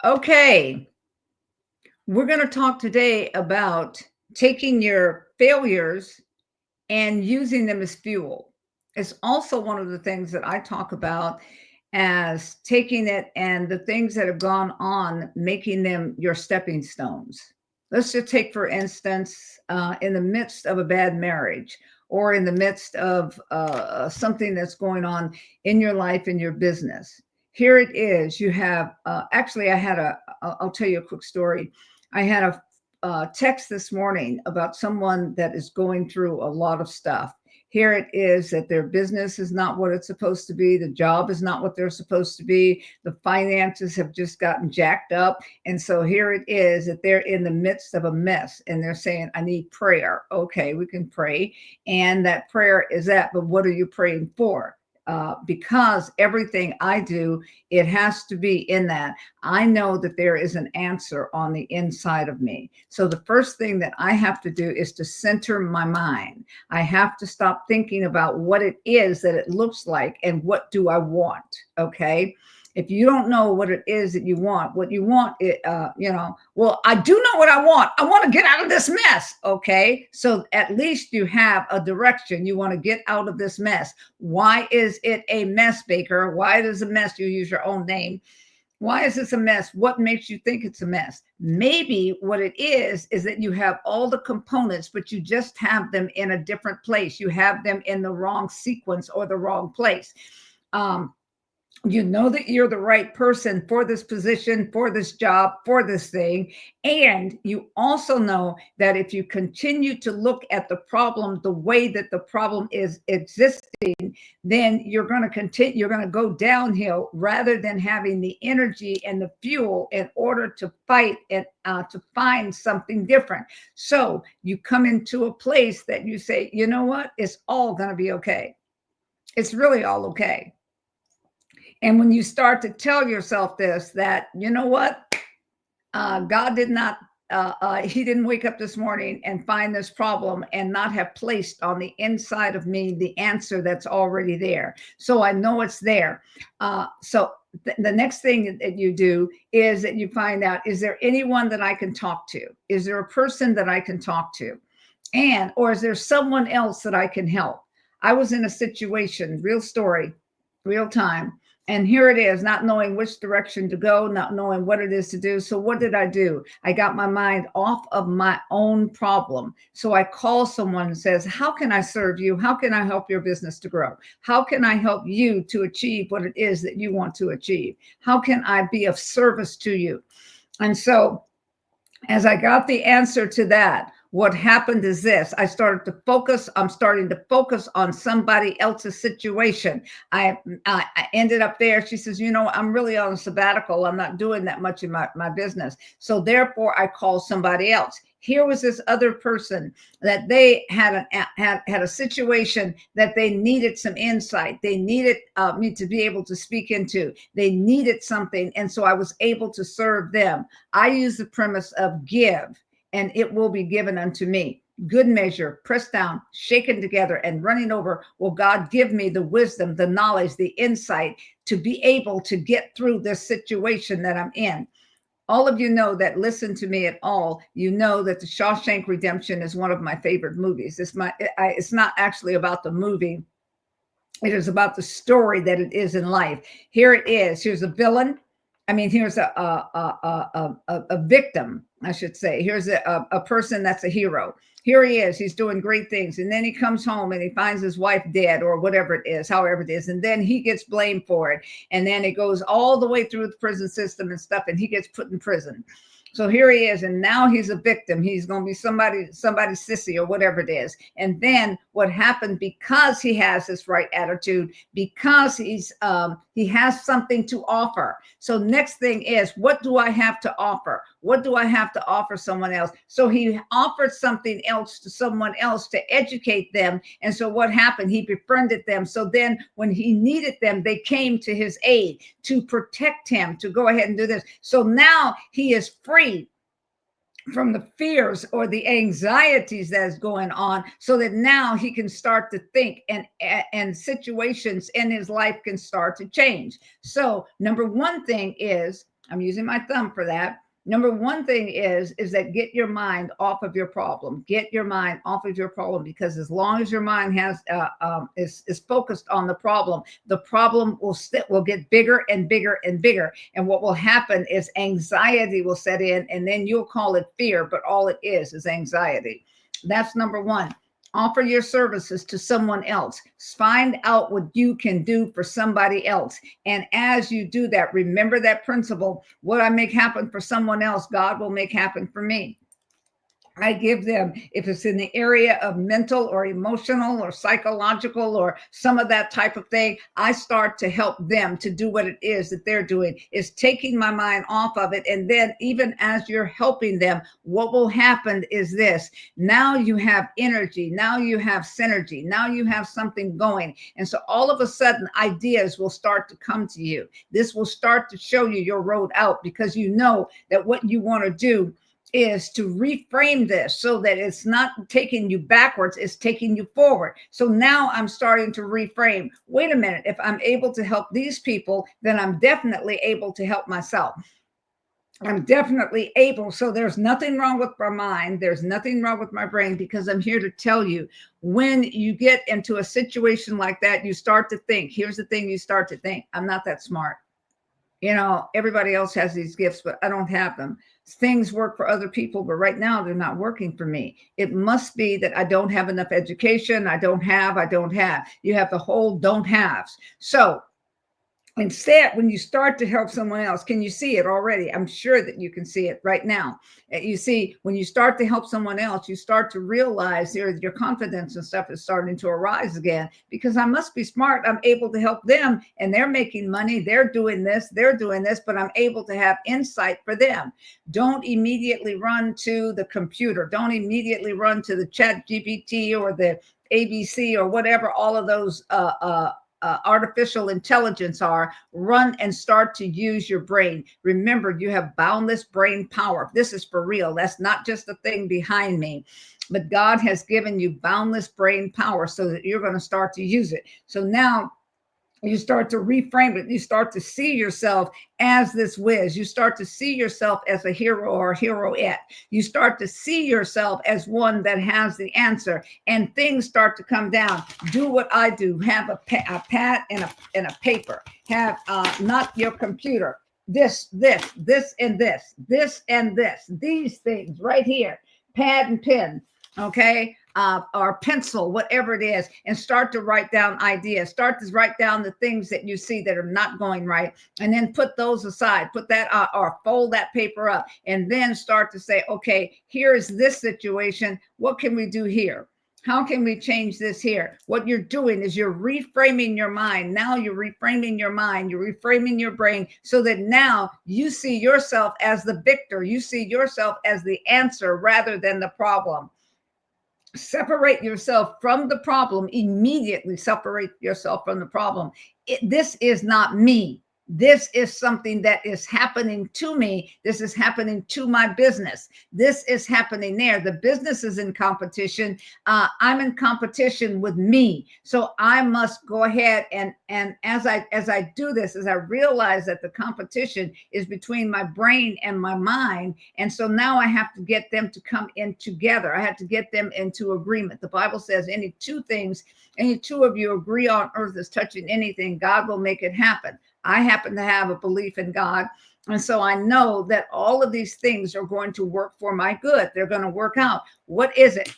Okay, we're going to talk today about taking your failures and using them as fuel. It's also one of the things that I talk about as taking it and the things that have gone on, making them your stepping stones. Let's just take, for instance, in the midst of a bad marriage or in the midst of something that's going on in your life, in your business. Here it is. You have, actually, I'll tell you a quick story. I had a text this morning about someone that is going through a lot of stuff. Here it is that their business is not what it's supposed to be. The job is not what they're supposed to be. The finances have just gotten jacked up. And so here it is that they're in the midst of a mess and they're saying, I need prayer. Okay, we can pray. And that prayer is that, but what are you praying for? Because everything I do, it has to be in that. I know that there is an answer on the inside of me. So the first thing that I have to do is to center my mind. I have to stop thinking about what it is that it looks like and what do I want. Okay. If you don't know what it is that you want, what you want, well, I do know what I want. I want to get out of this mess. Okay. So at least you have a direction. You want to get out of this mess. Why is it a mess, Baker? Why is it a mess? You use your own name. Why is this a mess? What makes you think it's a mess? Maybe what it is that you have all the components, but you just have them in a different place. You have them in the wrong sequence or the wrong place. You know that you're the right person for this position, for this job, for this thing. And you also know that if you continue to look at the problem the way that the problem is existing, then you're going to continue, you're going to go downhill rather than having the energy and the fuel in order to fight and to find something different. So you come into a place that you say, you know what? It's all going to be okay. It's really all okay. And when you start to tell yourself this, that, you know what, God did not, he didn't wake up this morning and find this problem and not have placed on the inside of me the answer that's already there. So I know it's there. The next thing that you do is that you find out, is there anyone that I can talk to? Is there a person that I can talk to? Or is there someone else that I can help? I was in a situation, real story, real time. And here it is, not knowing which direction to go, not knowing what it is to do. So what did I do? I got my mind off of my own problem. So I call someone and says, how can I serve you? How can I help your business to grow? How can I help you to achieve what it is that you want to achieve? How can I be of service to you? And so as I got the answer to that, what happened is this. I'm starting to focus on somebody else's situation. I ended up there. She says, I'm really on a sabbatical. I'm not doing that much in my business. So therefore I call somebody else. Here was this other person that they had a situation that they needed some insight. They needed me to be able to speak into. They needed something. And so I was able to serve them. I use the premise of give, and it will be given unto me. Good measure, pressed down, shaken together, and running over. Will God give me the wisdom, the knowledge, the insight to be able to get through this situation that I'm in? All of you know that listen to me at all. You know that the Shawshank Redemption is one of my favorite movies. It's not actually about the movie. It is about the story that it is in life. Here it is. Here's a villain. I mean, here's a victim, I should say. Here's a person that's a hero. Here he is. He's doing great things. And then he comes home and he finds his wife dead or whatever it is, however it is. And then he gets blamed for it. And then it goes all the way through the prison system and stuff, and he gets put in prison. So here he is, and now he's a victim. He's going to be somebody's sissy or whatever it is. And then what happened, because he has this right attitude, because he has something to offer. So next thing is, what do I have to offer? What do I have to offer someone else? So he offered something else to someone else to educate them. And so what happened? He befriended them. So then when he needed them, they came to his aid to protect him, to go ahead and do this. So now he is free from the fears or the anxieties that's going on, so that now he can start to think, and situations in his life can start to change. So number one thing is, I'm using my thumb for that. Number one thing is that get your mind off of your problem. Get your mind off of your problem, because as long as your mind is focused on the problem will get bigger and bigger and bigger. And what will happen is anxiety will set in, and then you'll call it fear, but all it is anxiety. That's number one. Offer your services to someone else. Find out what you can do for somebody else. And as you do that, remember that principle: what I make happen for someone else, God will make happen for me. I give them, if it's in the area of mental or emotional or psychological or some of that type of thing, I start to help them to do what it is that they're doing, is taking my mind off of it. And then even as you're helping them, what will happen is this: now you have energy, now you have synergy, now you have something going. And so all of a sudden ideas will start to come to you. This will start to show you your road out, because you know that what you want to do is to reframe this so that it's not taking you backwards, it's taking you forward. So now I'm starting to reframe. Wait a minute, if I'm able to help these people, then I'm definitely able to help myself. I'm definitely able. So there's nothing wrong with my mind. There's nothing wrong with my brain, because I'm here to tell you, when you get into a situation like that, you start to think. Here's the thing: you start to think, I'm not that smart. Everybody else has these gifts, but I don't have them. Things work for other people, but right now they're not working for me. It must be that I don't have enough education. I don't have. You have the whole don't haves. So instead, when you start to help someone else, can you see it already? I'm sure that you can see it right now. You see, when you start to help someone else, you start to realize your confidence and stuff is starting to arise again, because I must be smart. I'm able to help them, and they're making money. They're doing this, but I'm able to have insight for them. Don't immediately run to the computer. Don't immediately run to the Chat GPT or the ABC or whatever all of those artificial intelligence are. Run and start to use your brain. Remember, you have boundless brain power. This is for real. That's not just a thing behind me, but God has given you boundless brain power so that you're going to start to use it. So now you start to reframe it. You start to see yourself as this whiz. You start to see yourself as a hero or a heroette. You start to see yourself as one that has the answer, and things start to come down. Do what I do. Have a pad and a paper. Have not your computer. This, and this. These things right here. Pad and pen. Okay. Or pencil, whatever it is, and start to write down ideas. Start to write down the things that you see that are not going right, and then put those aside. Put that or fold that paper up, and then start to say, okay, here is this situation. What can we do here? How can we change this here? What you're doing is you're reframing your mind. Now you're reframing your mind. You're reframing your brain so that now you see yourself as the victor. You see yourself as the answer rather than the problem. Separate yourself from the problem. Immediately separate yourself from the problem. This is not me. This is something that is happening to me. This is happening to my business. This is happening there. The business is in competition. I'm in competition with me. So I must go ahead and as I do this, as I realize that the competition is between my brain and my mind. And so now I have to get them to come in together. I have to get them into agreement. The Bible says any two of you agree on earth is touching anything, God will make it happen. I happen to have a belief in God. And so I know that all of these things are going to work for my good. They're going to work out. What is it?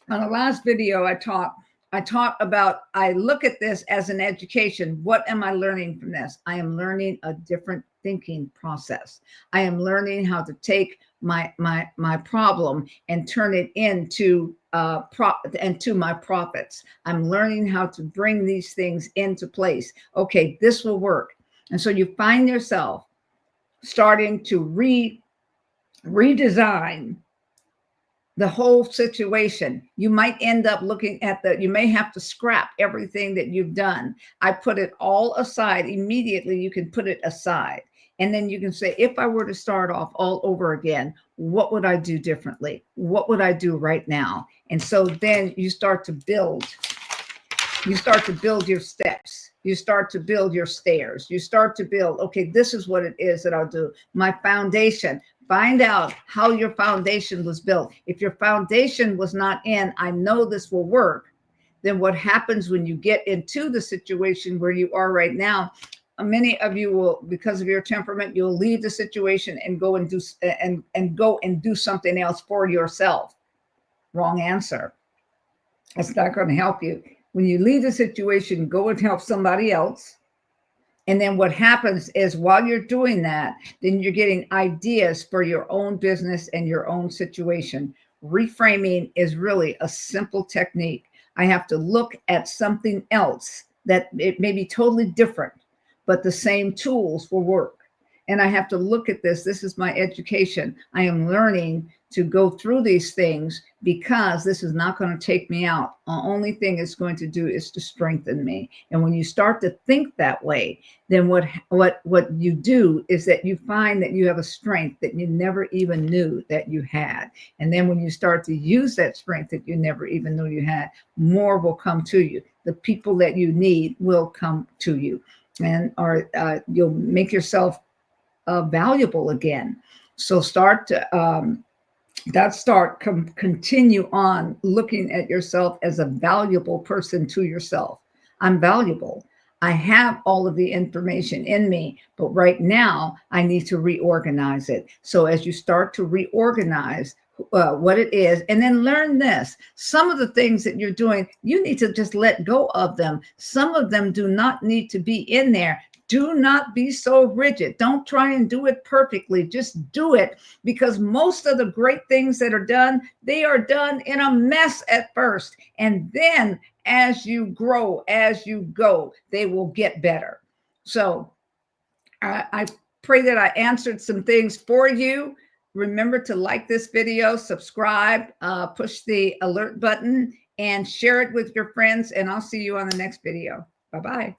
On the last video I taught about, I look at this as an education. What am I learning from this? I am learning a different thinking process. I am learning how to take my problem and turn it into my profits. I'm learning how to bring these things into place. Okay, this will work. And so you find yourself starting to redesign the whole situation. You might end up looking at you may have to scrap everything that you've done. I put it all aside. Immediately, you can put it aside. And then you can say, if I were to start off all over again, what would I do differently? What would I do right now? And so then you start to build your steps. You start to build your stairs. You start to build, okay, this is what it is that I'll do. My foundation. Find out how your foundation was built. If your foundation was not in, I know this will work, then what happens when you get into the situation where you are right now, many of you will, because of your temperament, you'll leave the situation and go and do something else for yourself. Wrong answer. That's not going to help you. When you leave the situation, go and help somebody else. And then what happens is while you're doing that, then you're getting ideas for your own business and your own situation. Reframing is really a simple technique. I have to look at something else that it may be totally different, but the same tools will work. And I have to look at this. This is my education. I am learning to go through these things because this is not going to take me out. The only thing it's going to do is to strengthen me. And when you start to think that way, then what you do is that you find that you have a strength that you never even knew that you had. And then when you start to use that strength that you never even knew you had, more will come to you. The people that you need will come to you, and you'll make yourself valuable again. So continue on looking at yourself as a valuable person to yourself. I'm valuable. I have all of the information in me, but right now I need to reorganize it. So as you start to reorganize what it is, and then learn this, some of the things that you're doing, you need to just let go of them. Some of them do not need to be in there. Do not be so rigid. Don't try and do it perfectly. Just do it, because most of the great things that are done, they are done in a mess at first. And then as you grow, as you go, they will get better. So I pray that I answered some things for you. Remember to like this video, subscribe, push the alert button, and share it with your friends. And I'll see you on the next video. Bye-bye.